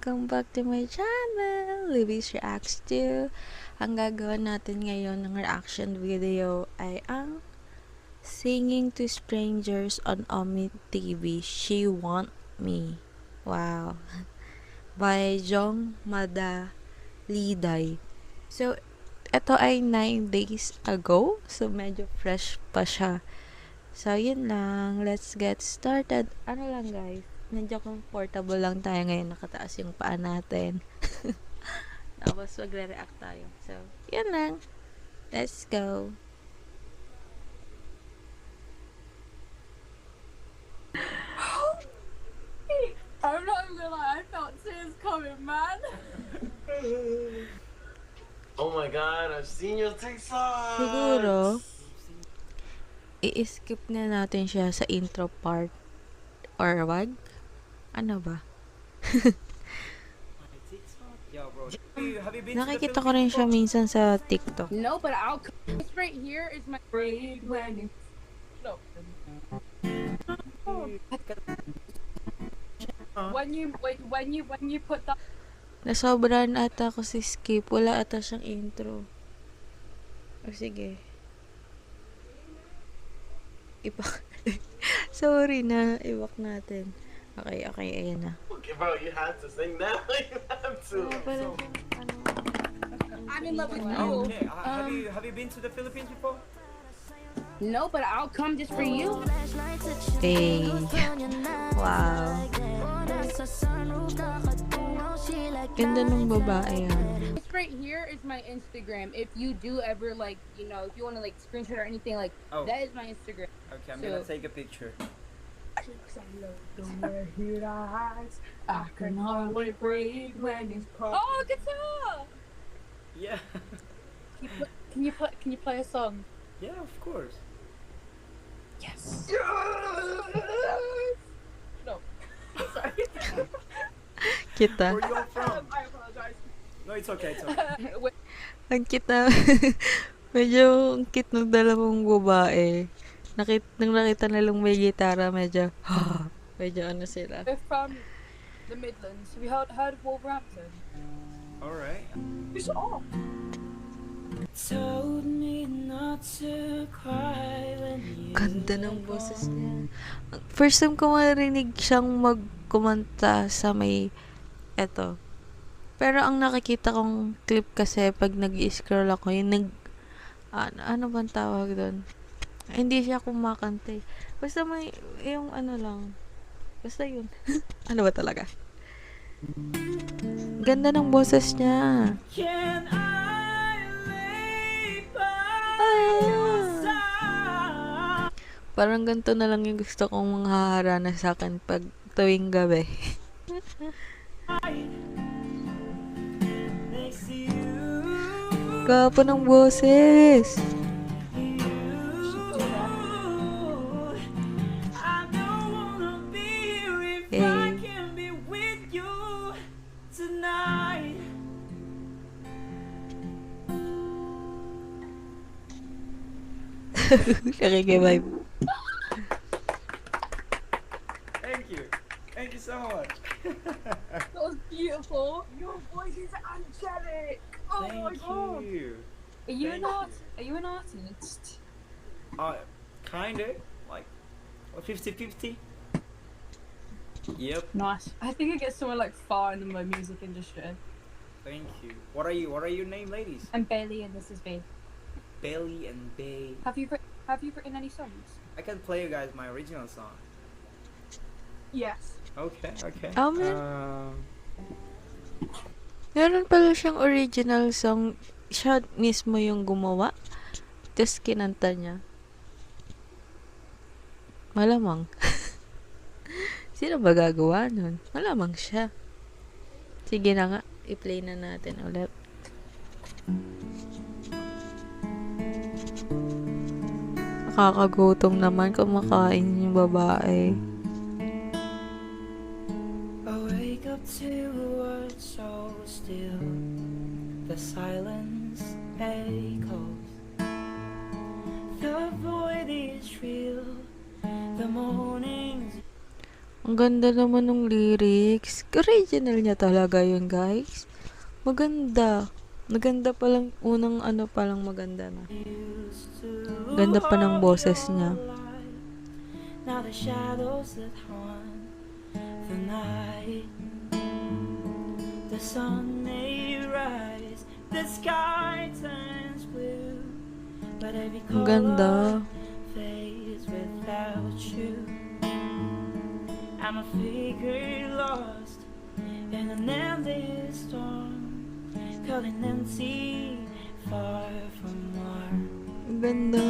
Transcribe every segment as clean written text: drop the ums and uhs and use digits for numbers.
welcome back to my channel, Libby's Reacts 2. Ang gagawin natin ngayon ng reaction video ay ang Singing to Strangers on Omni TV, She Want Me. Wow. By Jong Madaliday. So, ito ay 9 days ago. So, medyo fresh pa siya. So, yun lang. Let's get started. Ano lang, guys? Medyo comfortable lang tayo ngayon. Nakataas yung paa natin. Tapos, magre-react tayo. So, yun lang. Let's go. I'm not even gonna lie, I felt tears coming, man. Oh my god, I've seen your TikTok. Siguro, i-skip na natin siya sa intro part. Or wag? Ano ba? Yo, bro. Have you been Nakikita ko rin siya minsan sa TikTok. No, but I'll. This right here is my grade when. No. When you put that. Nasobrahan ata ako si skip. Wala ata siyang intro. O sige. Ibak. Sorry na. Ibak natin. Okay, ayan na. Okay, bro, you have to sing that. You have to. I'm in love with Oh, you. okay. Have you been to the Philippines before? No, but I'll come just for you. Hey. Wow. Ganda ng babae yan. This right here is my Instagram. If you do ever like, you know, if you want to like screenshot or anything like, Oh. that is my Instagram. Okay, I'm So- gonna take a picture. I can hardly breathe when it's cold. Oh, guitar! Yeah. Can you play a song? Yeah, of course. Yes. No. Sorry. Kita. Where you from? I apologize. No, it's okay. It's okay. Wait, Ang kita. Medyo ang cute ng dalawang babae. Nung nakita nilang may gitara, medyo, medyo ano sila. we're from the Midlands. Have you heard of Wolverhampton? All right. Who's off? Told me not to cry when you Ganda ng boses niya. First time ko marinig siyang magkumanta sa may eto. Pero ang nakikita kong clip kasi pag nag-scroll ako, yung ano bang tawag doon? Hindi siya kumakanta eh. Basta may, yung ano lang. Basta yun. Ano ba talaga? Ganda ng boses niya. can I lay by Ah. your side? Parang ganito na lang yung gusto kong manghaharana sa akin pag tuwing gabi. Next to you, Gwapo ng boses. I don't wanna be here if I Hey. can be with you tonight. Nakikivibe. Thank you. Thank you so much. That was beautiful. Your voice is angelic. Oh my Thank god. you. Are you Thank an art? Are you an artist? Kinda. Like, 50-50. Yep. Nice. I think I get somewhere like far in the music industry. Thank you. What are you? What are your name, ladies? I'm Bailey, and this is B. Belly and Bay. Have you written any songs? I can play you guys my original song. Yes. Okay. Okay. Amen. Meron pala siyang original song. Siya mismo yung gumawa. Tapos kinanta niya. Malamang. Sino ba gagawa nun? Malamang siya. Sige na nga. I-play na natin ulit. Nakakagutom naman kumakain yung babae. I wake up to a world so still. The silence echoes. The void is real. The mornings Ang ganda naman ng lyrics. Original niya talaga yun, guys. Maganda. Maganda palang, unang ano palang maganda na. Used to Ganda pa ng hold boses your niya. light. Now the shadows that haunt the night. The sun may rise, the sky turns blue, but every Ang color ganda. fades without you. I'm a figure lost in an endless storm, calling empty, far from warm. Ang ganda.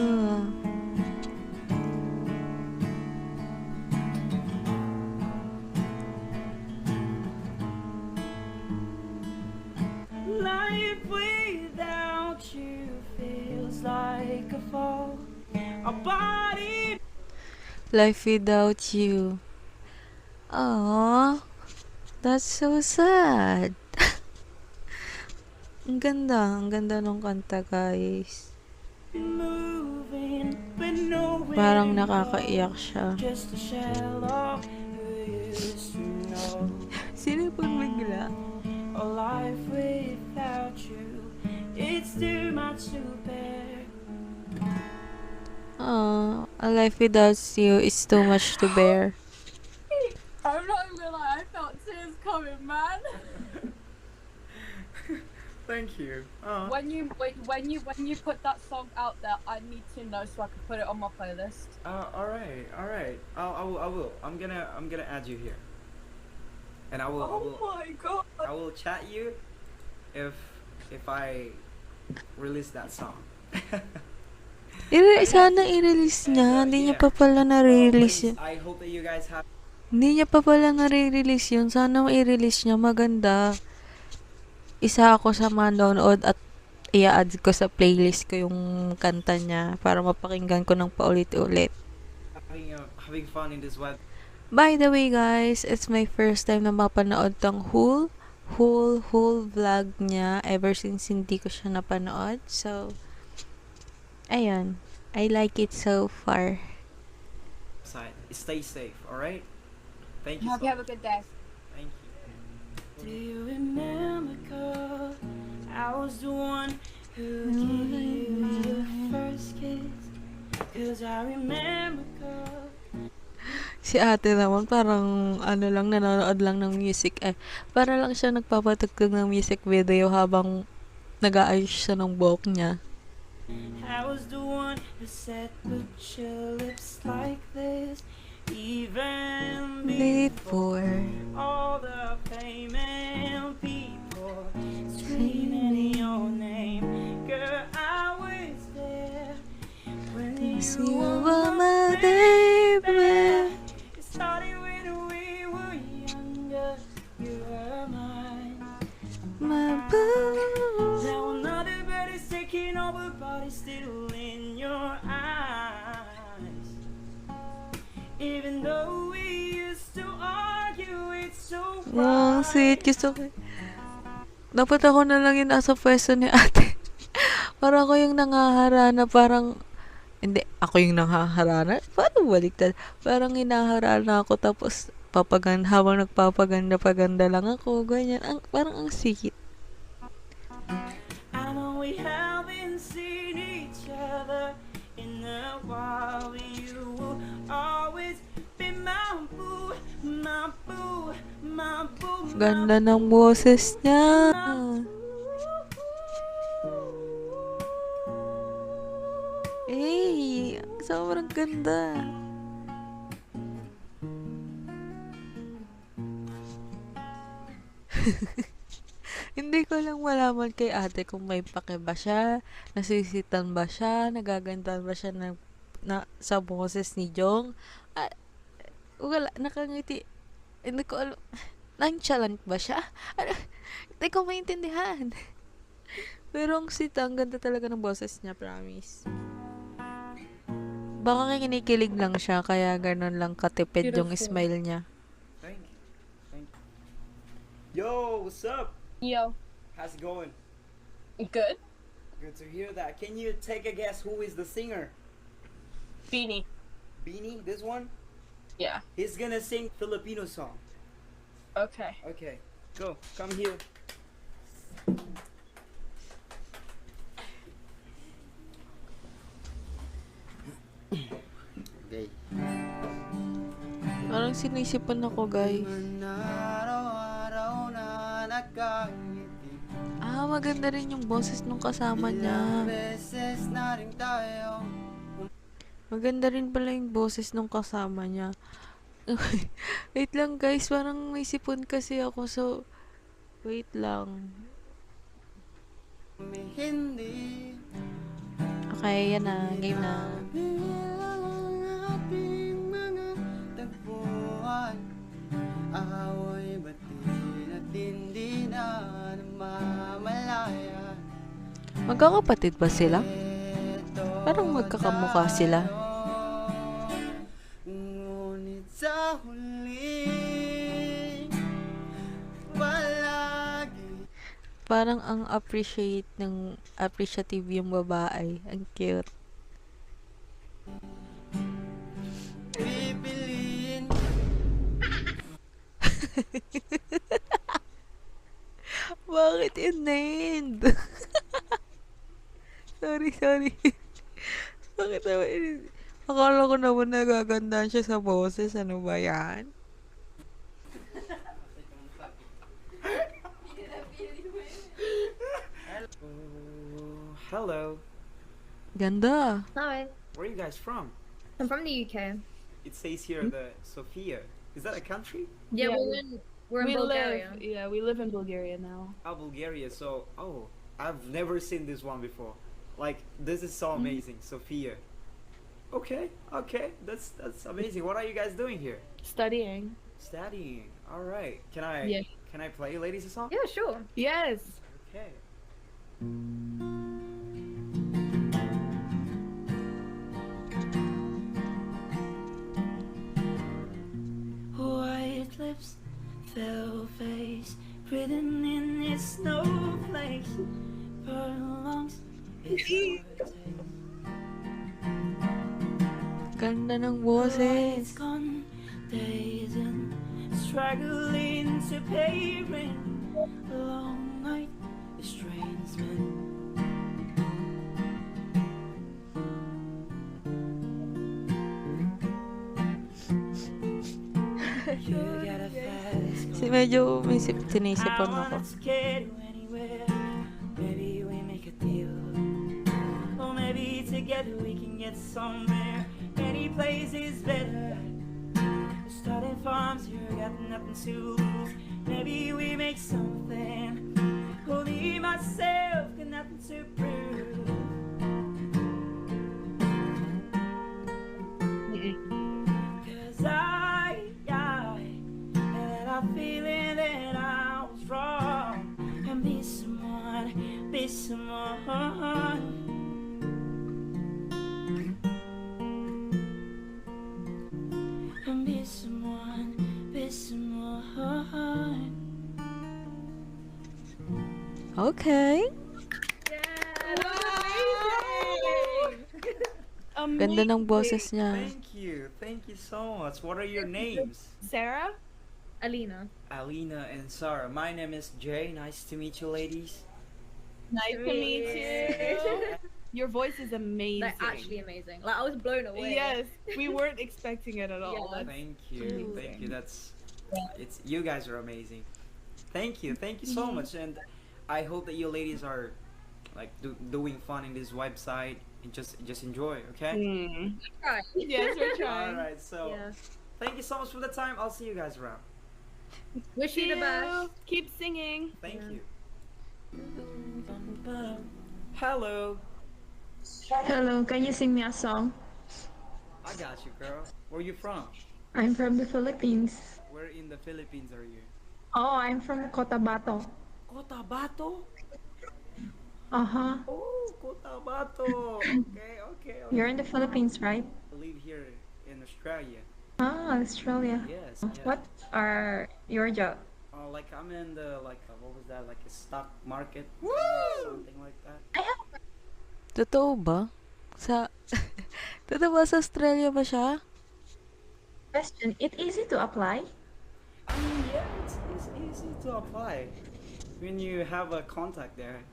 Life without you feels like a fall. A body Life without you. Aww. That's so sad. Ang ganda. Ang ganda nung kanta, guys. moving with nowhere Parang to nakakaiyak go. siya. Just a shell of who used to know. Sino pang bigla? A life without you, it's too much to bear. A life without you is too much to bear. I'm not even gonna lie, I felt tears coming, man. Thank you. Oh. When you put that song out there, I need to know so I can put it on my playlist. All right, all right. I will. I'm gonna add you here, and I will. my god. I will chat you if I release that song. Sana i-release niya. Hindi niya pa pala na-release yun. I hope that you guys have. Hindi niya pa pala na-release yun. Sana i-release niya. Maganda. Isa ako sa manonood at i-add ko sa playlist ko yung kanta niya para mapakinggan ko ng paulit-ulit. Having fun in this web. By the way, guys, it's my first time na mapanood tong whole vlog niya ever since hindi ko siya napanood. So, ayun. I like it so far. Stay safe, all right? Thank you. Hope So you have a good day. Thank you. Do you remember, girl? I was the one who gave you your first kiss. 'Cause I remember, girl. Si ate naman parang ano lang, nanonood lang ng music. Para lang siya nagpapatugtog ng music video habang nag-aayos siya ng buhok niya. I was the one who said, put your lips like this. Even Before. all the fame and people screaming your name. Girl, I was there when you were my baby. It started when we were younger. You were mine. My boo. Now another bird is taking over, but it's still in your eyes. Even though we used to argue, it's so Wow, right. sweet. Gusto ko. Dapat ako na lang yung nasa pwesto ni ate. Parang ako yung nangaharana, parang hindi, ako yung nangaharana. Paano baliktad? Parang hinaharana ako tapos habang nagpapaganda-paganda lang ako, ganyan. Parang ang sweet. I know we haven't seen each other in a while. You will always be my boo, my boo, my boo. Ganda ng boses niya. Eh, sobrang ganda. Hindi ko lang malaman kay ate kung may pake ba siya, nasisitan ba siya, nagagandahan ba siya sa boses ni Jong. Wala, nakangiti. Hindi ko alam. Nonchalant ba siya? Hindi ko maintindihan. Pero ang sweet, ang ganda talaga ng boses niya, promise. Baka kinikilig lang siya, kaya ganun lang katipid yung Beautiful. smile niya. Thank you. Thank you. Yo, what's up? Yo, How's it going? good. Good to hear that. Can you take a guess who is the singer? Beanie. Beanie, this one? Yeah. He's gonna sing Filipino song. Okay. Okay, go. Come here. Okay. Parang sinisipan ako, guys. Araw-araw na nagkangiti. Maganda rin yung boses nung kasama niya. Ilang beses na rin tayo. Maganda rin pala yung boses nung kasama niya. Wait lang, guys. Parang may sipon kasi ako, so... Wait lang. Hindi Okay, yan na. Game na. bilang ang ating mga tagpuan. Away batin at hindi na namamalayan. Magkakapatid ba sila? Ito Parang magkakamukha sila. tayo, ngunit sa huli palagi Parang ang appreciative yung babae. Ang cute. pipiliin. Bakit in-end? sorry. Bakit naman in-end? Akala ko naman nagagandaan siya sa boses. Ano ba yan? Hello. Ganda. Hi, Where are you guys from? I'm from the UK. It says here the Sofia. Is that a country? Yeah, Yeah, we're in we Bulgaria. live. Yeah, we live in Bulgaria now. Oh, Bulgaria. So, I've never seen this one before. Like, this is so amazing, Sofia. Okay, that's amazing. What are you guys doing here? Studying. Studying. All right. Can I Yeah. can I play ladies a song? Yeah, sure. Yes. Okay. White lips, pale face, written in its snowflakes. Pearl lungs, it's Ganda ng It's boses. gone, days and struggling to pay rent. A long night, estrangement. You got a fast Si medyo may sinisipon I ako. wanna get anywhere. Maybe we make a deal. Or maybe together we can get somewhere. Any place is better. Starting farms, you got nothing to lose. Maybe we make something. Only myself got nothing to prove. Cause I had a feeling that I was wrong. And be someone. And be someone. Okay. Ganda ng boses niya. Thank you so much. What are your names? Sarah? Alina. Alina and Sarah. My name is Jay. Nice to meet you, ladies. Nice to meet you. Your voice is amazing. They're actually amazing. Like, I was blown away. Yes, we weren't expecting it at all. Yeah. That's- Thank you. It's you guys are amazing. Thank you so much, and I hope that you ladies are like doing fun in this website and just enjoy. Okay. Mm. Right. Yes, we're All trying. right. So Yeah. thank you so much for the time. I'll see you guys around. Wish you the best. Keep singing. Thank Yeah. you. Hello. Hello, can you sing me a song? I got you, girl. Where you from? I'm from the Philippines. Where in the Philippines are you? Oh, I'm from Cotabato. Cotabato. Uh-huh. Oh, Cotabato. Okay. You're in the Philippines, right? I live here in Australia. Ah, Australia. Yes. What are your job? Like I'm in the what was that? Like a stock market. Something like that. Totoo ba? Totoo ba sa Australia ba siya? question. It easy to apply? I mean, yeah, it's easy to apply when you have a contact there.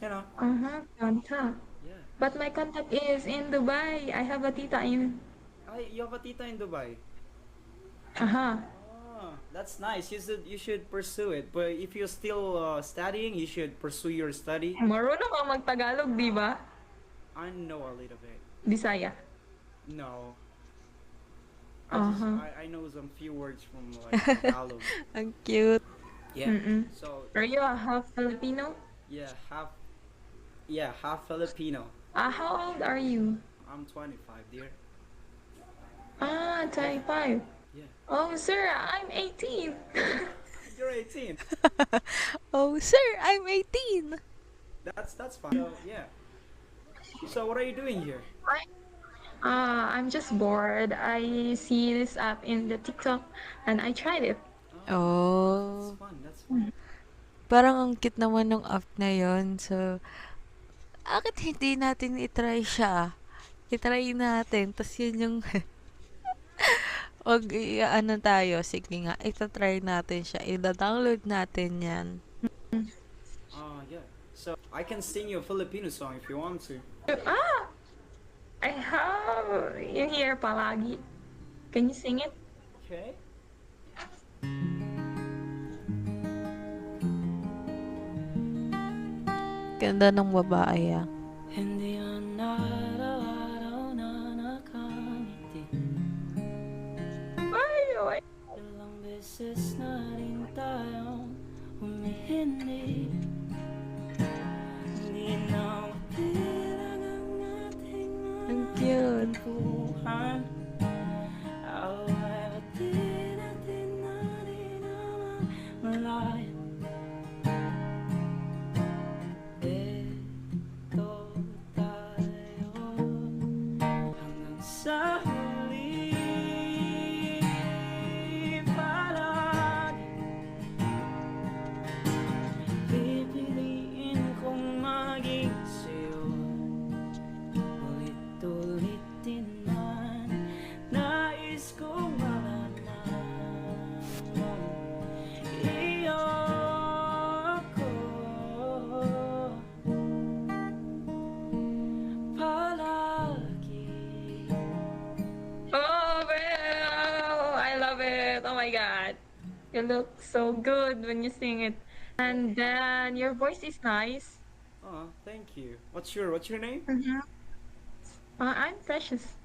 You know. Uh-huh, contact. Yeah. But my contact is in Dubai. I have a tita in. You have a tita in Dubai. Uh-huh. Oh, that's nice. You should pursue it. But if you're still studying, you should pursue your study. Marunong ka mag-Tagalog, di ba? I know a little bit. Bisaya. No. Uh-huh. I know some few words from like Tagalog. Ang cute. Yeah. Mm-mm. So Are you a half Filipino? half Filipino. How old are you? I'm 25, dear. 25. Yeah. Oh, sir, I'm 18. You're 18. Oh, sir, I'm 18. That's fine. So yeah. So what are you doing here? I'm just bored. I see this app in the TikTok and I tried it. Oh. That's fun. That's fun. Parang ang cute naman ng app na yon. So, bakit hindi natin itry siya? Itry natin. Tapos yun yung ano tayo. Sige nga, itatry natin siya. Ida-download natin yan. Yeah. So I can sing you a Filipino song if you want to. I have you here palagi. Can you sing it? Okay. Ganda ng babae ah. Hindi man araw-araw na nakangiti. Ay. Ilang beses na rin tayong humihindi. Hindi na mapilang ang ating Ang cute. kuhan. Away ba't di natin na rin naman malayan? Eto tayo hanggang sa huli. Palagi pipiliin kong maging sa'yo. Ulit-ulitin man nais kong malalaman. Iyo ako palagi. Oh, well, I love it. Oh my god. You look so good when you sing it. And then your voice is nice. Oh, thank you. What's your name? I'm Precious.